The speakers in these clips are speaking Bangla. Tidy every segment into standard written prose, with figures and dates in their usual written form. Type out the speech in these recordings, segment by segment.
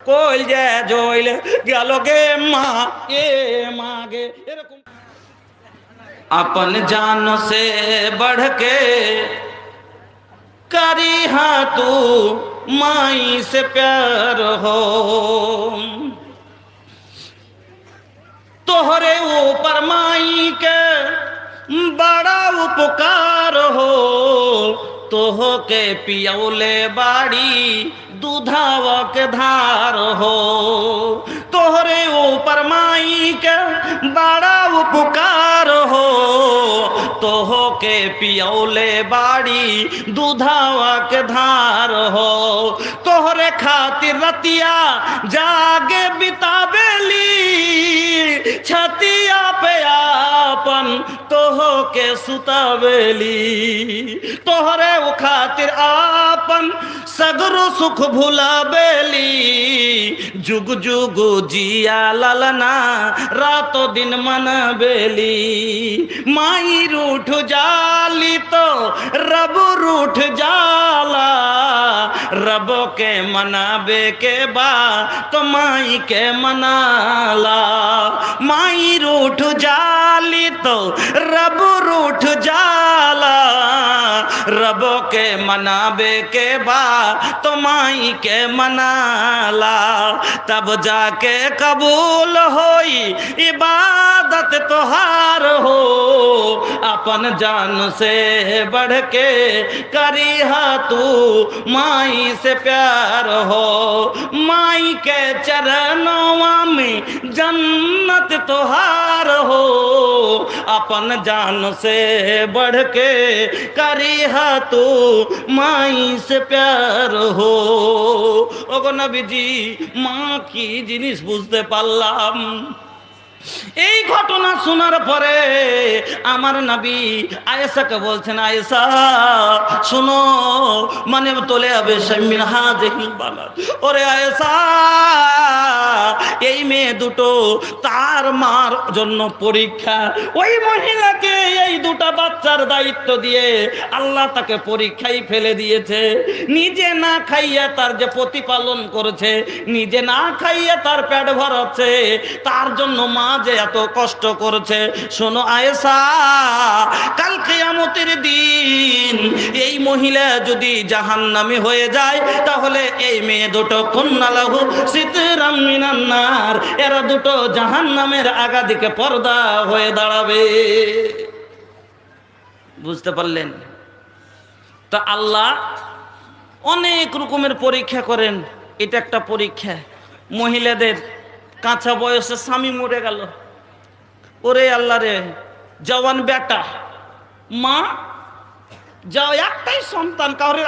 কইল যে জইল গেল গে মা এ মা গে। এরকম अपन जान से बढ़ के करी हाँ तू माई से प्यार हो, तोहरे ऊपर माई के बड़ा उपकार हो, तोह के पियौले बाड़ी दूधावा के धार हो, तोहरे ऊपर माई के बड़ा उपकार हो, तोह के पियौले बाड़ी दूधावा के धार हो, तोहरे खातिर रतिया जागे बितावेली छतिया पे आपन तोह के सुतावेली, तोहरे वो खातिर आपन सगरो सुख भुलावेली, जुग जुग जिया ललना रातों दिन मनबेली, माई रूठ जाली तो रब रूठ जाला, रब के मनाबे के बा तो माई के मनाला, माई रूठ जाली तो रब रूठ जाला, रब के मनाबे के बा तो माई के मनाला, तब जाके कबूल होई इबादत तोहार हो, अपन जान से बढ़ के करीहा तू माई से प्यार हो, माई के चरणों में जन्नत तोहार हो, अपन जान से बढ़ के करीहा तू माई से प्यार हो। ओगो नबी जी माँ की जिनिस बुझते पारलाम। এই ঘটনা শোনার পরে আমার নবী আয়েশাকে বলছেন, আয়েশা শুনো, মানে তোলে হবে শামিন হাজিল বালাদ। ওরে আয়েশা, এই মেয়ে দুটো তার মার জন্য পরীক্ষা। ওই মহিলাকে এই দুটা বাচ্চার দায়িত্ব দিয়ে আল্লাহ তাকে পরীক্ষায় ফেলে দিয়েছে। নিজে না খাইয়া তার যে প্রতিপালন করেছে, নিজে না খাইয়া তার পেট ভরাচ্ছে, তার জন্য মা যে এত কষ্ট করছে। শোনো আয়েশা, কাল কিয়ামতের দিন এই মহিলা যদি জাহান্নামী হয়ে যায়, তাহলে এই মেয়ে দুটো কুন্নালাহু সিতরাম মিনান নার, এরা দুটো জাহান্নামের আগাদিকে পর্দা হয়ে দাঁড়াবে। বুঝতে পারলেন? তা আল্লাহ অনেক রকমের পরীক্ষা করেন, এটা একটা পরীক্ষা। মহিলাদের কাঁচা বয়সে স্বামী মরে গেল, ওরে আল্লাহ রে, জওয়ান বেটা, মা যাও একটাই সন্তান, কাউরে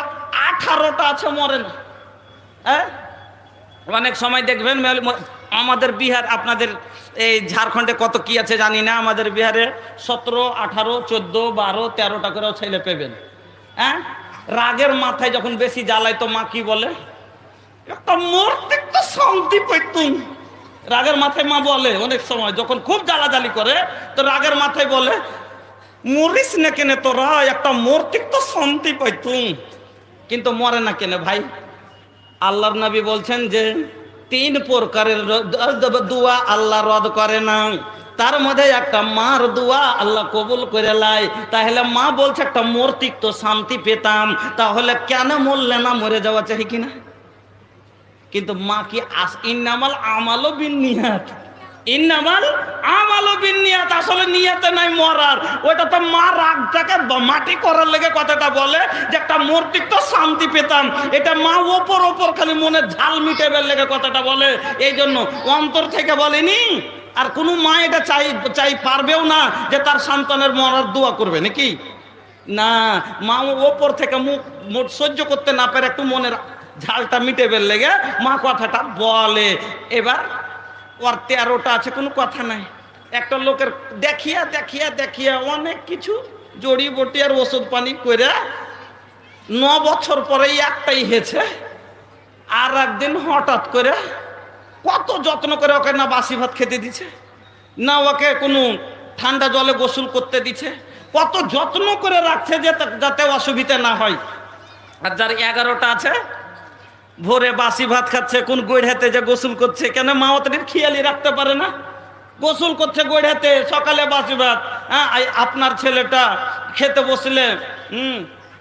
18টা আছে, মরে না। হ্যাঁ, অনেক সময় দেখবেন আমাদের বিহার, আপনাদের এই ঝাড়খণ্ডে কত কি আছে জানি না, আমাদের বিহারে 17, 18, 14, 12, 13টা করেও ছেলে পেবেন। হ্যাঁ, রাগের মাথায় যখন বেশি জ্বালায় তো মা কি বলে, একটা মরতে তো শান্তি পাইতুম। রাগের মাথায় মা বলে, অনেক সময় যখন খুব জ্বালাজালি করে তো রাগের মাথায় বলে, মরিস না কেনে তোরা, একটা মরতে তো শান্তি পাইতুম। কিন্তু মরে না কেনে ভাই? আল্লাহর নবী বলছেন যে 3 প্রকারের দোয়া আল্লাহ রদ করে না, তার মধ্যে একটা মার দোয়া আল্লাহ কবুল করে লাই। তাহলে মা বলছে একটা মরতিক তো শান্তি পেতাম, তাহলে কেন মরলে না? মরে যাওয়া চাই কিনা? কিন্তু মা কি ইন্নামাল আমালু বিন্নিয়াত, ইন্নামাল আমালু বিন্নিয়াত, আসলে নিয়তে নাই মরার। ওটা তো মা রাগটাকে মাটি করার লেগে কথাটা বলে যে একটা মূর্তিক তো শান্তি পেতাম, এটা মা ওপর ওপর খালি মনে ঝাল মিটাবার লেগে কথাটা বলে, এই জন্য অন্তর থেকে বলেনি। আর কোনো মা এটা চাই পারবেও না যে তার সন্তানের মরার দোয়া করবে নাকি? না, মা ওপর থেকে মুখ সহ্য করতে না পারে একটু মনের ঝালটা মিটেবার লেগে মা কথাটা বলে। এবার ওর 13টা আছে, কোনো কথা নাই। একটা লোকের দেখিয়া দেখিয়া দেখিয়া অনেক কিছু জড়ি বটি আর ওষুধ পানি করে 9 বছর পরেই একটাই হয়েছে। আর একদিন হঠাৎ করে কত যত্ন করে ওকে না বাসি ভাত খেতে দিছে, না ওকে কোনো ঠান্ডা জলে গোসল করতে দিছে, কত যত্ন করে রাখছে যাতে অসুবিধা না হয়। আর যার 11টা আছে, ভোরে বাসি ভাত খাচ্ছে, কোন গৈড়াতে যে গোসল করছে, কেন মা অতটির খেয়ালই রাখতে পারে না? গোসল করছে গৈড়াতে, সকালে বাসি ভাত। হ্যাঁ, আপনার ছেলেটা খেতে বসলে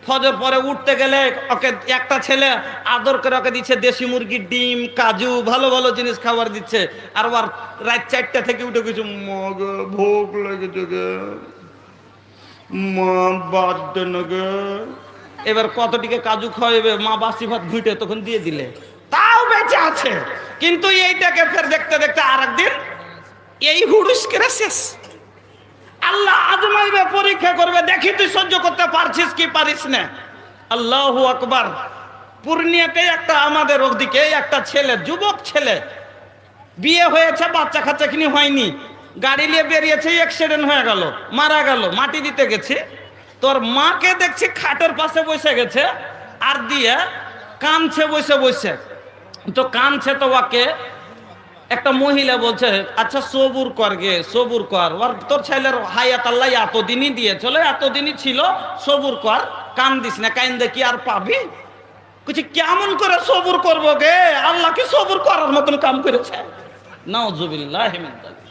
ফজর পরে উঠতে গেলে ওকে একটা ছেলে আদর করে ওকে দিচ্ছে দেশি মুরগির ডিম, কাজু, ভালো ভালো জিনিস খাবার দিচ্ছে। আর আবার রাত 4টা থেকে উঠে কিছু মগে ভোগ লেগেছে গে, মা বাদ দেন গে। এবার কতটিকে কাজু খাওয়াবে, মা বাসি ভাত ঘুঁটে তখন দিয়ে দিলে তাও বেঁচে আছে। কিন্তু এইটাকে ফের দেখতে দেখতে আর একদিন এই হুড়ুস করে শেষ। আল্লাহ আজমাইবে, পরীক্ষা করবে, দেখি তুই সহ্য করতে পারছিস কি পারিস না। আল্লাহু আকবার। পূর্ণিয়াতে একটা আমাদের ওদিকে একটা ছেলে, যুবক ছেলে, বিয়ে হয়েছে, বাচ্চা কাচ্চা কিনি হয়নি, গাড়ি নিয়ে বেরিয়েছে, অ্যাক্সিডেন্ট হয়ে গেল, মারা গেল। মাটি দিতে গেছে, তোর মাকে দেখছি খাটের পাশে বসে গেছে, আর দিয়ে কাঁদছে বসে বসে। তো কাঁদছে, তো ওকে একটা মহিলা বলছে, আচ্ছা সবুর কর গে, সবুর কর, ওর তোর ছেলের হায়াত আল্লাহ এতদিনই দিয়েছিল, এতদিনই ছিল, সবুর কর, কান দিস না, কান দেখি আর পাবি। কিছু কেমন করে সবুর করবো গে, আল্লাহ কি সবুর করার মতন কাম করেছে? নাউজুবিল্লাহ মিন যালিক।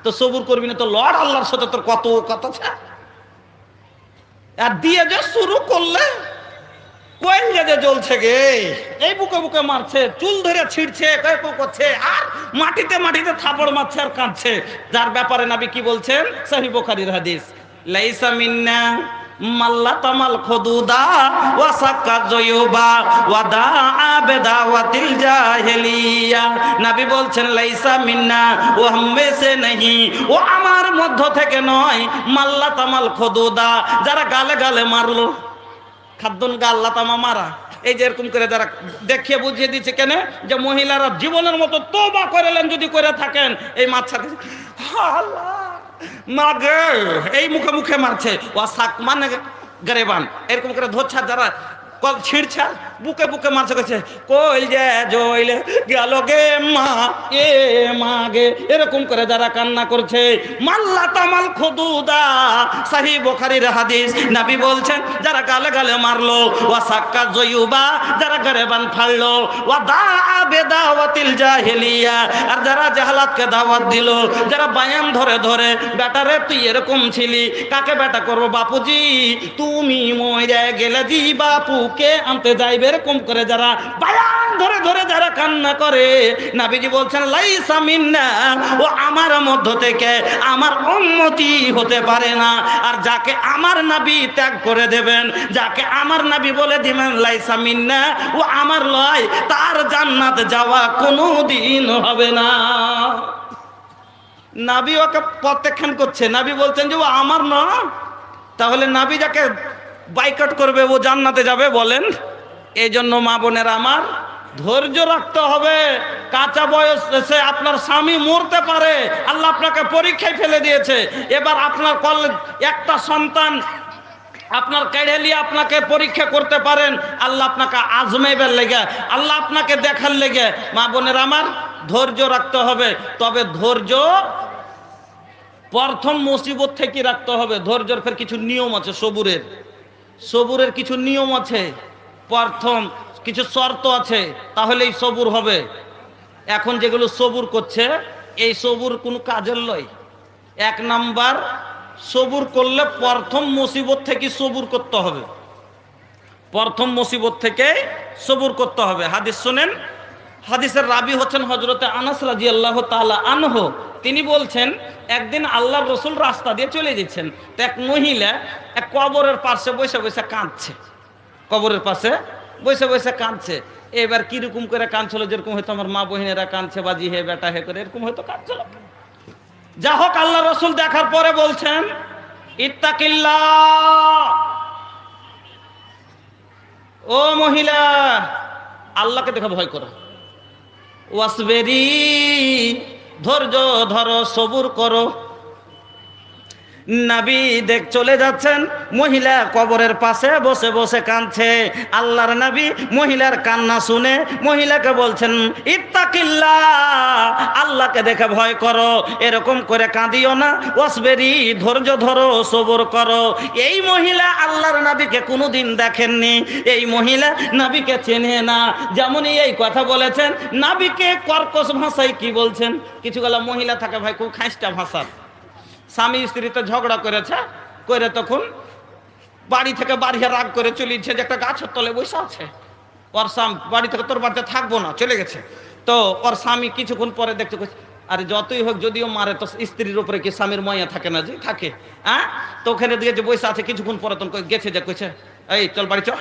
তো সবুর করবি না তো লড়, আল্লাহর সাথে তোর কত কথা আছে। আর দিয়ে যে শুরু করলে কোয়েল যে জ্বলছে গে, এই বুকে বুকে মারছে, চুল ধরে ছিঁড়ছে, করছে, আর মাটিতে মাটিতে থাপড় মারছে আর কাঁদছে। যার ব্যাপারে নবী কি বলছেন? সহিহ বুখারীর হাদিস, লাইসা মিন্না মাল্লা তামাল খুদুদা ওয়া সাক্কা জয়ুবা ওয়া দাআ বিদাওয়াতিল জাহেলিয়া। নবী বলছেন লাইসা মিন্না, ও হামে সে নহি, ও আমার মধ্য থেকে নয়। মাল্লা তামাল খুদুদা, যারা গালে গালে মারলো, খাদ্যন গাল্লা তামা মারা, এই যে এরকম করে যারা দেখিয়ে বুঝিয়ে দিচ্ছে কেন, যে মহিলারা জীবনের মতো তওবা করেলেন যদি করে থাকেন, এই মাছাকে মাগে এই মুখে মুখে মারছে, ও সাক মানে গরেবান, এরকম করে ধরছে, যারা কল ছিঁড়ছে বুকে বুকে মারছে, গেছে কইল যে জইলে গেল গে মা, এ মা গে, এরকম করে যারা কান্না করছে, মাল্লা তামাল খুদুদা। সহিহ বুখারীর হাদিস, নবী বলছেন যারা গালে গালে মারলো, ওয়া সাক্কা জয়ুবা, যারা গরেবান ফাড়লো, ওয়া দাআ বিদাওয়াতিল জাহেলিয়া, আর যারা জাহালাতকে দাওয়াত দিল, যারা বায়ান ধরে ধরে, বেটারে তুই এরকম ছিলি, কাকে বেটা করবো, বাপুজি তুমি মরে গেলে জি বাপুকে আনতে যাইবে, এরকম করে যারা বায়ান ধরে ধরে যারা কান্না করে, নবীজি বলছেন লাইসা মিন্না, ও আমার মধ্য থেকে আমার উম্মতি হতে পারে না। আর যাকে আমার নবী ত্যাগ করে দেবেন, যাকে আমার নবী বলে দিবেন লাইসা মিন্না, ও আমার লয়, তার জান্নাত যাওয়া কোনোদিন হবে না। নবী ওকে প্রত্যাখ্যান করছে, নবী বলছেন যে ও আমার না, তাহলে নবী যাকে বাইকট করবে ও জান্নাতে যাবে বলেন? এই জন্য মা বোনেরা আমার, ধৈর্য রাখতে হবে। কাঁচা বয়সে আপনার স্বামী মরতে পারে, আল্লাহ আপনাকে পরীক্ষায় ফেলে দিয়েছে। এবার আপনার একটা সন্তান আপনার কেড়ে আপনাকে পরীক্ষা করতে পারেন, আল্লাহ আপনাকে আজমাইবার লেগে, আল্লাহ আপনাকে দেখার লেগে। মা বোনেরা আমার, ধৈর্য রাখতে হবে। তবে ধৈর্য প্রথম মুসিবত থেকে রাখতে হবে। ধৈর্যের ফের কিছু নিয়ম আছে, সবুরের কিছু নিয়ম আছে, প্রথম কিছু শর্ত আছে, তাহলেই সবুর হবে। এখন যেগুলো সবুর করছে, এই সবুর কোনো কাজের লয়। 1 নাম্বার, সবুর করলে প্রথম মুসিবত থেকে সবুর করতে হবে, প্রথম মুসিবত থেকে সবুর করতে হবে। হাদিস শুনেন, হাদিসের রাবি হচ্ছেন হযরতে আনাস রাদিয়াল্লাহু তাআলা আনহু। তিনি বলছেন, একদিন আল্লাহর রাসূল রাস্তা দিয়ে চলে যাচ্ছেন, তো এক মহিলা এক কবরের পাশে বসে বসে কাঁদছে, কবরের পাশে বসে বসে কাঁদছে। এবার কিরকম করে কাঁদছিল, যেরকম হয়তো আমার মা বহিনেরা কাঁদছে, বাজি হে বেটা হে করে, এরকম হয়তো কাঁদছিল। যা হোক, আল্লাহ রাসূল দেখার পরে বলছেন, ইত্তাকিল্লাহ, ও মহিলা, আল্লাহকে দেখে ভয় করো, ওয়াসবেরি, ধৈর্য ধরো, সবুর করো। নবী দেখ চলে যাচ্ছেন, মহিলা কবরের পাশে বসে বসে কাঁদছে। আল্লাহর নবী মহিলার কান্না শুনে মহিলাকে বলছেন, ইত্তাকিল্লাহ, আল্লাহকে দেখে ভয় করো, এরকম করে কাঁদিও না, ওয়াসবেরি, ধৈর্য ধরো, সবর করো। এই মহিলা আল্লাহর নবীকে কোনোদিন দেখেননি, এই মহিলা নবীকে চেনে না। যেমনই এই কথা বলেছেন, নবীকে কর্কশ ভাষায় কি বলছেন। কিছুগুলো মহিলা থাকে ভাই খুব খাইস্টা ভাষা, স্বামী স্ত্রীতে ঝগড়া করেছে, করে তখন বাড়ি থেকে বাড়িয়ে রাগ করে চলেছে যে একটা গাছের তলে বসে আছে, ওর স্বামী বাড়ি থেকে তোর বাড়িতে থাকবো না চলে গেছে। তো ওর স্বামী কিছুক্ষণ পরে দেখতে আরে যতই হোক যদিও মারে তো স্ত্রীর উপরে কি স্বামীর ময়া থাকে না, যে থাকে। হ্যাঁ, তো ওখানে দিয়ে যে বসে আছে, কিছুক্ষণ পরে তখন গেছে যে কইছে, এই চল বাড়ি চল।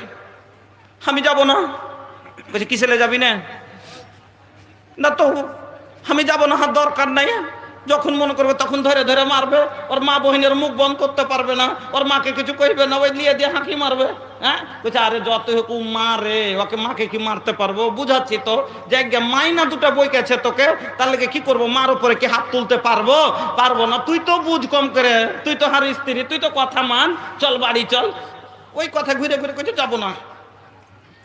আমি যাব না। কইছে কিসেলে যাবি না? না তো আমি যাব না, হাত দরকার নাই। যখন মনে করবে তখন ধরে ধরে মারবে, ওর মা বহিনের মুখ বন্ধ করতে পারবে না, ওর মাকে কিছু কইবে না, ওই নিয়ে দিয়ে হাঁকি মারবে। হ্যাঁ, বলছে আরে যতই হোক মারে, ওকে মাকে কি মারতে পারবো? বুঝাচ্ছি তো যে মাইনা দুটা বই গেছে তোকে, তার লেগে কি করবো, মার উপরে কি হাত তুলতে পারবো? পারবো না। তুই তো বুঝ কম করে, তুই তো হার স্ত্রী, তুই তো কথা মান, চল বাড়ি চল। ওই কথা ঘুরে ঘুরে কইছে যাবো না।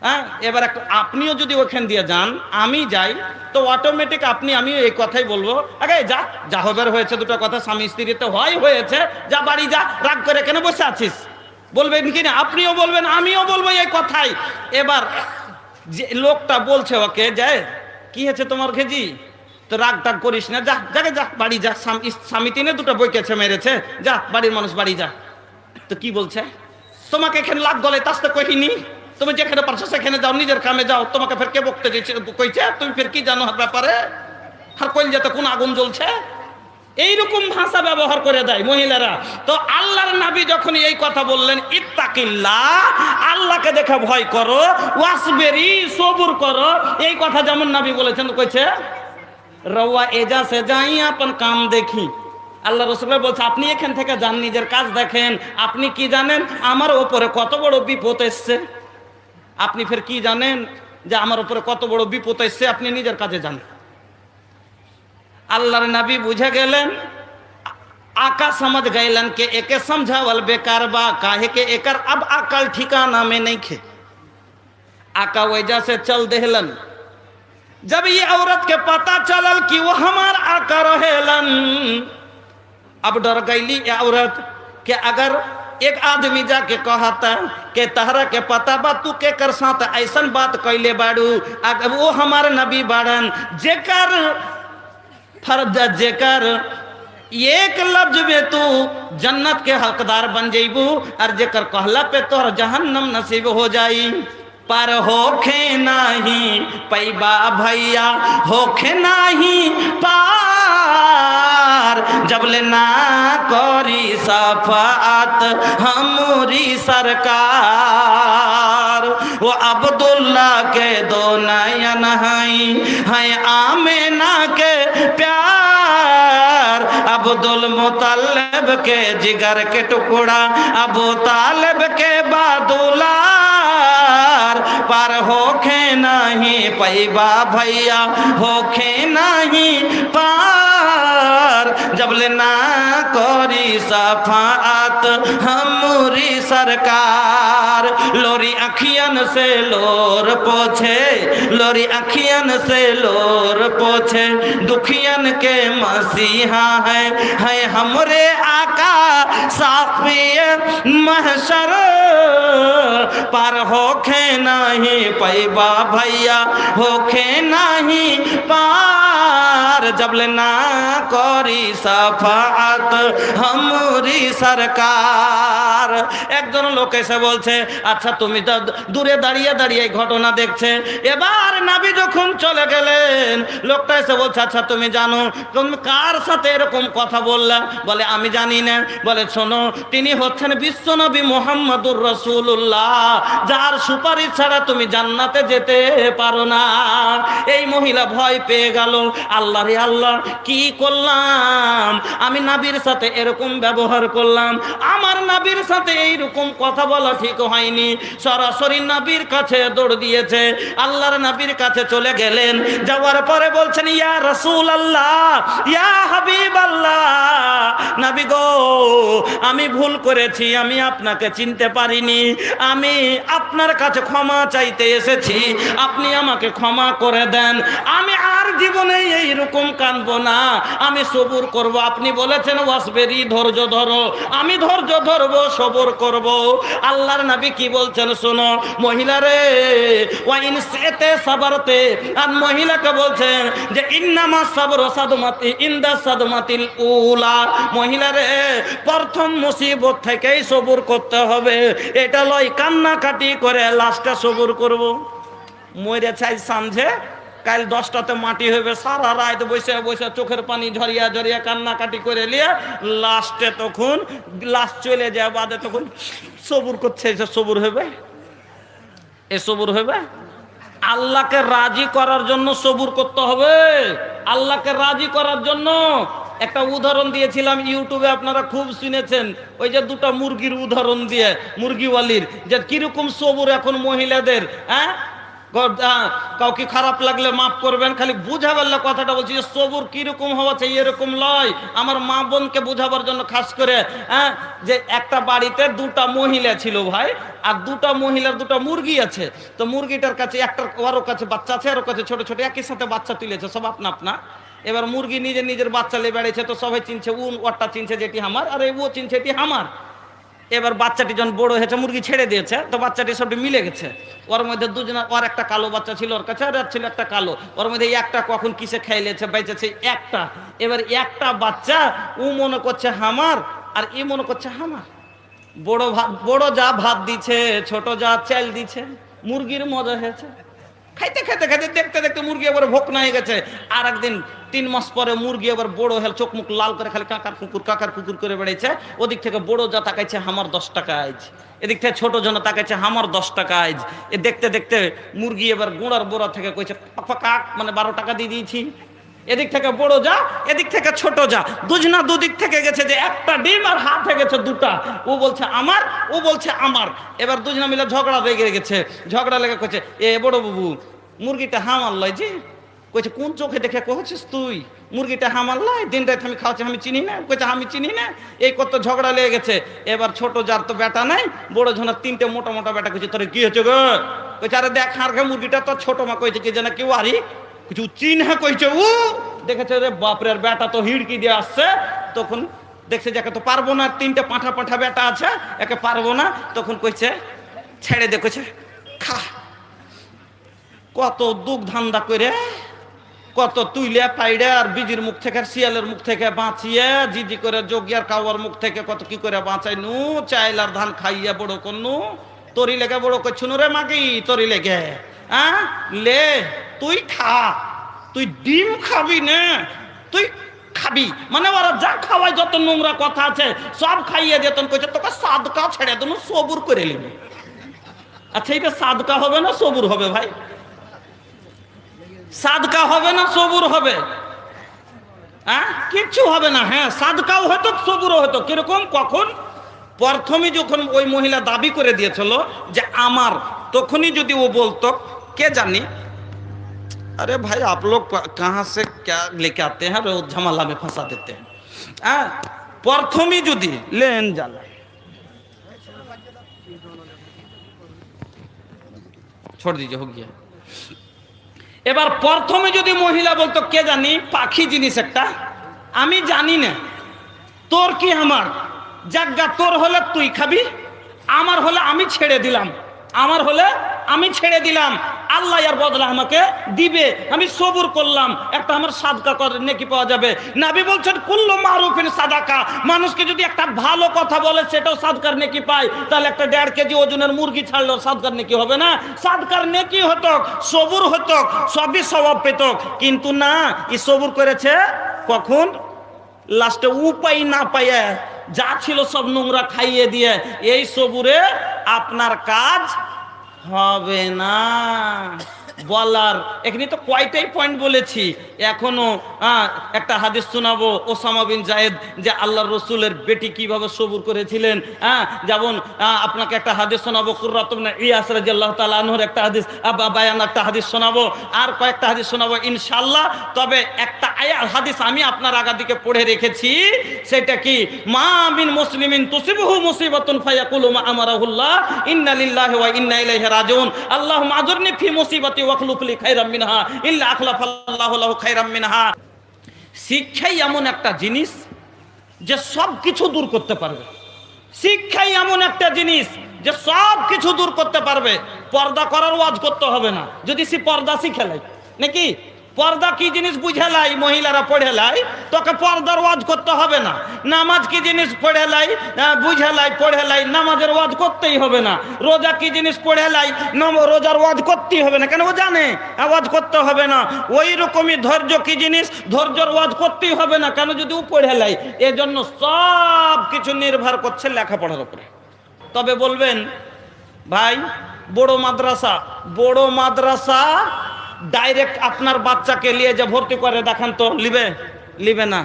হ্যাঁ, এবার একটা আপনিও যদি ওখান দিয়ে যান, আমি যাই, তো অটোমেটিক আমিও এই কথাই বলবো, আগে যা, যা হবার হয়েছে দুটো কথা স্বামী স্ত্রীতে হয়েছে, যা বাড়ি যা, রাগ করে কেন বসে আছিস, বলবেন কিনা? আপনিও বলবেন, আমিও বলবো এই কথাই। এবার যে লোকটা বলছে ওকে, যায় কি হয়েছে তোমার খেজি, তো রাগ টাগ করিস না, যা যাকে যা বাড়ি যা, স্বামী তিনে দুটো বইকেছে মেরেছে, যা বাড়ির মানুষ বাড়ি যা। তো কি বলছে, তোমাকে এখানে লাগ গলে তাসতে কহিনি, তুমি যেখানে পারছো সেখানে যাও, নিজের কামে যাও, তোমাকে ফের কে বকতে কইছে, তুমি ফের কি জানো ব্যাপারে, আর কইল যেতে কোন আগুন জ্বলছে। এইরকম ভাষা ব্যবহার করে দেয় মহিলারা। তো আল্লাহর নবী যখন এই কথা বললেন, ইত্তাকিল্লাহ, আল্লাহকে দেখে ভয় করো, ওয়াসবেরি, সবুর করো, এই কথা যেমন নবী বলেছেন, কইছে রওয়া এজা সে যাই আপন কাম দেখি। আল্লাহ রাসূল বলছে আপনি এখান থেকে যান, নিজের কাজ দেখেন। আপনি কি জানেন আমার ওপরে কত বড় বিপদ এসছে? আপনি ফের কি জানেন যে আমার উপরে কত বড় বিপদ এসছে? আপনি নিজের কাজে যান। আল্লাহর নবী বুঝে গেলেন, आका समझ गैलन के एके समझावल बेकार बा, काहे के एकर अब अकल ठिकाना में नहीं खे। आका वजह से चल देहलन। जब ये औरत के पता चलल कि वो हमार आका रहेलन, अब डर गईली ये औरत कि अगर एक आदमी जाके कहता कि तहरा के पता बा तू के कर साथ ऐसन बात कैले बाड़ू, अगर वो हमारे नबी बाड़न जेकर फर्ज, जेकर एक लफ्ज में तू जन्नत के हकदार बन जेबू, और जेकर कहला पे तोहर जहन्नम नसीब हो जाई। पर होखे नहीं पैबा भैया, होखे नहीं पार, जबले ना करी सफात हमरी सरकार। वो अब्दुल्ला के दो नयन हैं आमिना के प्यार, अब्दुल मुतल्लिब के जिगर के टुकड़ा, अबू तालिब के बादुलार। पर होखे नहीं पैबा भैया, होखे नहीं पार, जबले ना करी सफात हमरी सरकार। लोरी अखियन से लोर पोछे, लोरी अखियन से लोर पोछे, दुखियन के मसीहा है हमरे आका साफिए महशर। पर होखे नहीं पैबा भैया, होखे नहीं पार, जबले ना करी सफात हमरी सरकार। একজন লোক এসে বলছে, আচ্ছা তুমি তো দূরে দাঁড়িয়ে দাঁড়িয়ে ঘটনা দেখছে। এবার নবী যখন চলে গেলেন, লোকটা এসে বলছে, আচ্ছা তুমি জানো তুমি কার সাথে এরকম কথা বললা? বলে আমি জানি না। বলে শোনো, তিনি হচ্ছেন বিশ্বনবী মুহাম্মদুর রাসূলুল্লাহ, যার সুপারিশ ছাড়া তুমি জান্নাতে যেতে পারো না। এই মহিলা ভয় পেয়ে গেল। আল্লাহর আরে আল্লাহ কি করলাম, আমি নবীর সাথে এরকম ব্যবহার করলাম, আমার নবীর সাথে এইরকম কথা বলা ঠিক হয়নি। সরাসরি নবীর কাছে দৌড় দিয়েছে, আল্লাহর নবীর কাছে চলে গেলেন। যাওয়ার পরে বলছেন, ইয়া রাসূলুল্লাহ, ইয়া হাবিবাল্লাহ, নবী গো আমি ভুল করেছি, আমি আপনাকে চিনতে পারিনি, আমি আপনার কাছে ক্ষমা চাইতে এসেছি, আপনি আমাকে ক্ষমা করে দেন, আমি আর জীবনে এইরকম কাঁদবো না, আমি সবুর করব। আপনি বলেছেন ওয়াসবেরি, ধৈর্য ধরো, আমি ধৈর্য ধরবো, সবুর করব। আল্লাহর নবী কি বলছেন শোনো, মহিলারে ওয়াইন সেতে সাবারতে, আর মহিলাকে বলছেন যে ইন্নামা সাবরু সাদমাতি ইনদা সাদমাতিল উলা, মহিলারে প্রথম মুসিবত থেকেই সবুর করতে হবে, এটা লয় কান্নাকাটি করে লাস্টে সবুর করব। মরে চাই সামঝে কাল 10টাতে মাটি হইবে, সারা রাত বসে বসে চোখের পানি ঝরিয়া ঝরিয়া কান্নাকাটি করে নিয়ে লাস্টে তখন লাস্ট চলে যায় বাদে তখন সবুর করছে, এসে সবুর হবে, এ সবুর হবে। আল্লাহকে রাজি করার জন্য সবুর করতে হবে, আল্লাহকে রাজি করার জন্য। একটা উদাহরণ দিয়েছিলাম ইউটিউবে, আপনারা খুব শুনেছেন, ওই যে দুটো মুরগির উদাহরণ দিয়ে, মুরগিওয়ালির, যে কিরকম সবুর এখন মহিলাদের। হ্যাঁ, কাউকে খারাপ লাগলে মাফ করবেন, খালি বুঝাবার কথাটা বলছি যে সবুর কিরকম হওয়া চাই, এরকম লয়। আমার মা বোনকে বুঝাবার জন্য খাস করে, হ্যাঁ, যে একটা বাড়িতে দুটা মহিলা ছিল ভাই, আর দুটা মহিলার দুটা মুরগি আছে। তো মুরগিটার কাছে একটার, ওর কাছে বাচ্চা আছে, আর ওর কাছে ছোট ছোট একই সাথে বাচ্চা তুলেছে, সব আপনা আপনা। এবার মুরগি নিজের নিজের বাচ্চা নিয়ে বেড়েছে, তো সবাই চিনছে, ওরটা চিনছে যেটি আমার, আর ও চিনছে এটি আমার। এবার বাচ্চাটি যখন বড় হয়েছে, মুরগি ছেড়ে দিয়েছে, তো বাচ্চাটি সবটি মিলে গেছে। ওর মধ্যে দুজন, ওর একটা কালো বাচ্চা ছিল ওর কাছে, আর ছিল একটা কালো। ওর মধ্যে একটা কখন কিসে খাইলেছে বেঁচেছে একটা। এবার একটা বাচ্চা ও মনে করছে হামার, আর এ মনে করছে হামার। বড় যা ভাত দিছে, ছোট যা চাল দিছে, মুরগির মজা হয়েছে। খাইতে খাইতে খাইতে দেখতে দেখতে মুরগি এবার ভোক না হয়ে গেছে। আর একদিন 3 মাস পরে মুরগি এবার বড় হল, চোখ মুখ লাল করে খালি কাকার কুকুর করে বেড়াইছে। ওদিক থেকে বড় যা তাকাইছে আমার 10 টাকা আইজ, এদিক থেকে ছোট জন তাকাইছে আমার 10 টাকা আইজ। এ দেখতে দেখতে মুরগি এবার গোড়ার বোড়া থেকে কইছে কাক, মানে 12 টাকা দিয়ে দিয়েছি। এদিক থেকে বড় যা, এদিক থেকে ছোট যা, দুজনা দুদিক থেকে গেছে, যে একটা ডিম আর হাতে গেছে দুটা। ও বলছে আমার, ও বলছে আমার। এবার দুজনা মিলে ঝগড়া লেগে গেছে। ঝগড়া লেগে কইছে, এ বড় বাবু মুরগিটা হামার লয় জি। কইছে কোন চোখে দেখে কহছিস তুই, মুরগিটা হামার লয়, দিন রাত আমি খাওয়াচ্ছি, আমি চিনি না। কইছে আমি চিনি না। এই কত ঝগড়া লেগে গেছে। এবার ছোট যার তো বেটা নাই, বড় জনের 3টে মোটা মোটা বেটা। কইছে তোরে কি হয়েছে গো? কইছে আরে দেখ হারকে মুরগিটা তো ছোট। মা কইছে কি যেন কেউ আরি কিছু চিনহা। কইছে ও দেখেছে রে বাপরের বেটা তো হিড়কি দিয়ে আসছে। তখন দেখছে যে একে তো পারবো না, 3টে পাঁঠা পাঁঠা বেটা আছে, একে পারবো না। তখন কইছে ছেড়ে দে, কইছে খা। কত দুঃখ ধান্দা করে, কত তুইলে পাইড়ে, আর বিজির মুখ থেকে, শিয়ালের মুখ থেকে বাঁচিয়ে, জিজি করে যোগিয়ার কাওয়ার মুখ থেকে কত কি করে বাঁচাই নু। চাইল আর ধান খাইয়া বড় করনু, তরি লেগে বড় করছুনু রে মাগি, তরি লেগে। হ্যাঁ লে তুই খা, তুই ডিম খাবি না, তুই খাবি, মানে ওরা যা খাওয়াই যত নোংরা কথা আছে সব খাইয়ে যেত। কইছে তোকে সাদকা ছেড়ে দেন, সবুর করে নিবি। আচ্ছা এটা সাদকা হবে না সবুর হবে ভাই? সাদকা হবে না সবুর হবে? হ্যাঁ কিচ্ছু হবে না। হ্যাঁ সাদকাও হতো, সবুরও হতো। কিরকম? কখন? প্রথমে যখন ওই মহিলা দাবি করে দিয়েছিল যে আমার, তখনই যদি ও বলতো কে জানি, अरे भाई आप लोग कहाँ से क्या लेके आते हैं, रोज झमेला में फंसा देते हैं। प्रथमी যদি लेन जाला छोड़ दीजिए, हो गया। এবার প্রথমে যদি মহিলা বলতো কে জানি পাখি জিনিস একটা, আমি জানি না, তোর কি আমার, জাগা তোর হলে তুই খাবি, আমার হলে আমি ছেড়ে দিলাম, আমার হলে আমি ছেড়ে দিলাম, আল্লাহ এর বদলা আমাকে দিবে, আমি সবুর করলাম, একটা আমার সাদকা করে নেকি পাওয়া যাবে। নবী বলছেন কুল্লু মারুফিন সাদাকা, মানুষকে যদি একটা ভালো কথা বলে সেটাও সাদকার নেকি পায়, তাহলে একটা 1.5 কেজি ওজনের মুরগি ছাড়লেও সাদকার নেকি হবে না? সাদকার নেকি হতো, সবুর হতো, সবই সওয়াব পেত। কিন্তু না, ই সবুর করেছে কখন? লাস্টে উপায় না পাইয়ে, যা ছিল সব নোংরা খাইয়ে দিয়ে। এই সবুরে আপনার কাজ হবে না। বলার এখানে তো কয়টাই পয়েন্ট বলেছি, এখনো একটা হাদিস শোনাবো ওসামা বিন জায়েদ যে আল্লাহর রসুলের বেটি কিভাবে সবুর করেছিলেন। যেমন আপনাকে একটা হাদিস শোনাবো কুররাত ইবনে ইয়াস রাদিয়াল্লাহু তাআলা আনহুর একটা হাদিস, বায়ান একটা হাদিস শোনাবো, আর কয়েকটা হাদিস শোনাবো ইনশাআল্লাহ। তবে একটা হাদিস আমি আপনার আগা দিকে পড়ে রেখেছি, সেটা কি, মা মিন মুসলিমিন তুসিবহু মুসিবাতুন ফায়াকুলু মা আমারাহুল্লাহ ইন্না লিল্লাহি ওয়া ইন্না ইলাইহি রাজিউন আল্লাহুম্মা আজুরনি ফি মুসিবাতি ওয়াখলুফ লি খায়রাম মিনহা ইল্লা আখলাফাল্লাহু লাহু খায়রাম মিনহা। শিক্ষাই এমন একটা জিনিস যে সব কিছু দূর করতে পারবে। শিক্ষাই এমন একটা জিনিস যে সব কিছু দূর করতে পারবে। পর্দা করার ওয়াজ করতে হবে না যদি সে পর্দা শিখে লাই, নাকি পর্দা কি জিনিস বুঝে লাই, মহিলারা পড়ে লাই, তোকে পর্দার ওয়াজ করতে হবে না। নামাজ কি জিনিস পড়ে লাই, বুঝে লাই, পড়ে লাই, নামাজের ওয়াজ করতেই হবে না। রোজা কি জিনিস পড়ে লাই, রোজার ওয়াজ করতেই হবে না, কেন ও জানে ওয়াজ করতে হবে না। ওই রকমই ধৈর্য কি জিনিস, ধৈর্যর ওয়াজ করতেই হবে না, কেন যদি ও পড়ে লাই। এজন্য সব কিছু নির্ভর করছে লেখাপড়ার উপরে। তবে বলবেন ভাই বড় মাদ্রাসা ডাইরেক্ট আপনার বাচ্চাকে নিয়ে যে ভর্তি করে দেখান তো, লিবে না।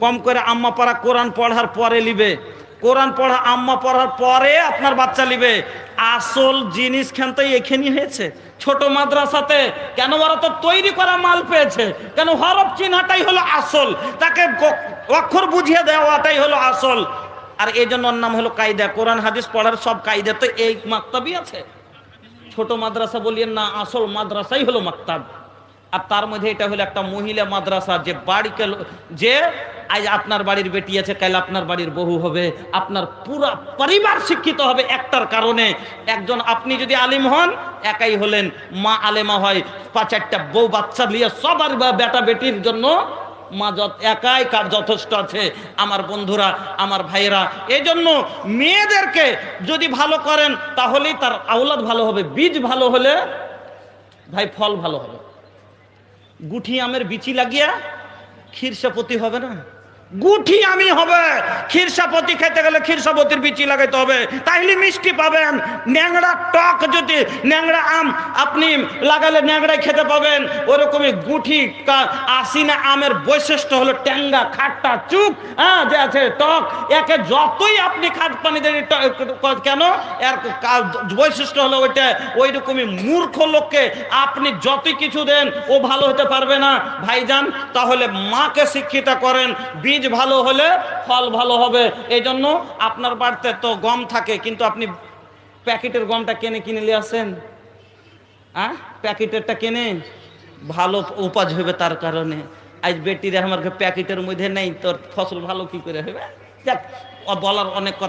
কম করে আম্মা পড়া কোরআন পড়ার পরে লিবে, কোরআন পড়া আম্মা পড়ার পরে আপনার বাচ্চা লিবে। আসল জিনিস খেনতে এখানেই হয়েছে ছোট মাদ্রাসাতে। কেন, ওরা তো তৈরি করা মাল পেয়েছে। কেন, হরফ চিহ্নটাই হলো আসল, তাকে অক্ষর বুঝিয়ে দেওয়াটাই হলো আসল। আর এই জন্য ওর নাম হলো কায়দা। কোরআন হাদিস পড়ার সব কায়দা তো এই মাক্তাবই আছে। ছোট মাদ্রাসা বলিয়েন না, আসল মাদ্রাসাই হলো মাক্তাব। আর তার মধ্যে এটা হলো একটা মহিলা মাদ্রাসা, যে বাড়িকে, যে আজ আপনার বাড়ির বেটি আছে, কাল আপনার বাড়ির বহু হবে, আপনার পুরা পরিবার শিক্ষিত হবে একটার কারণে। একজন আপনি যদি আলিম হন, একাই হলেন, মা আলেমা হয়, 5-4টা বউ বাচ্চা নিয়ে সবার বেটা বেটির জন্য মা একাই কার যথেষ্ট আছে। আমার বন্ধুরা, আমার ভাইয়েরা, এই জন্য মেয়েদেরকে যদি ভালো করেন তাহলেই তার আওলাদ ভালো হবে। বীজ ভালো হলে ভাই ফল ভালো হবে। গুঠি আমের বিচি লাগিয়া ক্ষীরসাপতি হবে না, গুঠি আমি হবে। ক্ষীরসাপতি খেতে গেলে ক্ষীরসাপতির বিচি লাগাইতে হবে, তাইলে মিষ্টি পাবেন। ন্যাংরা টক যদি ন্যাংরা আম আপনি লাগালে ন্যাংরাই খেতে পাবেন। ওরকমই গুঠি আসিনা আমের বৈশিষ্ট্য হলো ট্যাঙ্গা, খাট্টা, চুপ, যে আছে টক। একে যতই আপনি খাদ পানি দেন কেন, এর বৈশিষ্ট্য হলো ওইটা। ওই রকমই মূর্খ লোককে আপনি যতই কিছু দেন ও ভালো হতে পারবে না ভাইজান। তাহলে মাকে শিক্ষিত করেন, বীজ ভালো হলে ফল ভালো হবে। এই জন্য আপনার বাড়িতে তো গম থাকে, কিন্তু আপনি প্যাকেটের গমটা কিনে নিয়ে আসেন, প্যাকেটেরটা কিনে ভালো উপজ হবে। তার কারণে আজ বেটিরে আমার প্যাকেটের মধ্যে নেই, তোর ফসল ভালো কি করে হবে। বলার অনেক কথা।